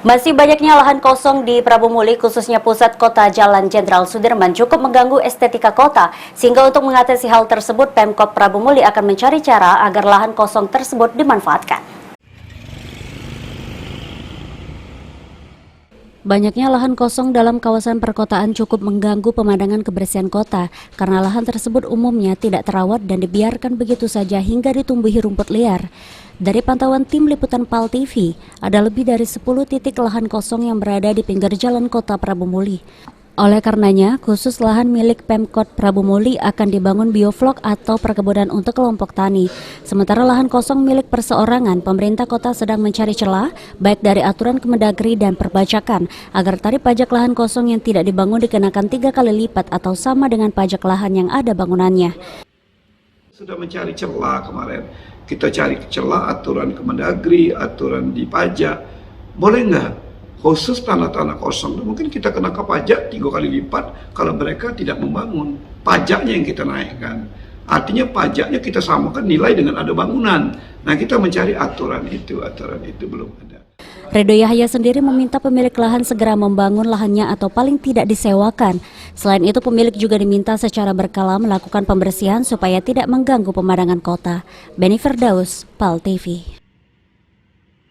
Masih banyaknya lahan kosong di Prabu Muli, khususnya pusat kota Jalan Jenderal Sudirman, cukup mengganggu estetika kota. Sehingga untuk mengatasi hal tersebut, Pemkot Prabu Muli akan mencari cara agar lahan kosong tersebut dimanfaatkan. Banyaknya lahan kosong dalam kawasan perkotaan cukup mengganggu pemandangan kebersihan kota karena lahan tersebut umumnya tidak terawat dan dibiarkan begitu saja hingga ditumbuhi rumput liar. Dari pantauan tim liputan PAL TV, ada lebih dari 10 titik lahan kosong yang berada di pinggir jalan kota Prabu Muli. Oleh karenanya, khusus lahan milik Pemkot Prabu Muli akan dibangun bioflok atau perkebunan untuk kelompok tani. Sementara lahan kosong milik perseorangan, pemerintah kota sedang mencari celah, baik dari aturan Kemendagri dan perpajakan, agar tarif pajak lahan kosong yang tidak dibangun dikenakan 3 kali lipat atau sama dengan pajak lahan yang ada bangunannya. Sudah mencari celah kemarin, kita cari celah aturan Kemendagri, aturan di pajak, boleh nggak? Khusus tanah-tanah kosong, mungkin kita kena ke pajak 3 kali lipat kalau mereka tidak membangun. Pajaknya yang kita naikkan. Artinya pajaknya kita samakan nilai dengan ada bangunan. Nah, kita mencari aturan itu belum ada. Redo Yahya sendiri meminta pemilik lahan segera membangun lahannya atau paling tidak disewakan. Selain itu, pemilik juga diminta secara berkala melakukan pembersihan supaya tidak mengganggu pemandangan kota. Beni Firdaus, PAL TV.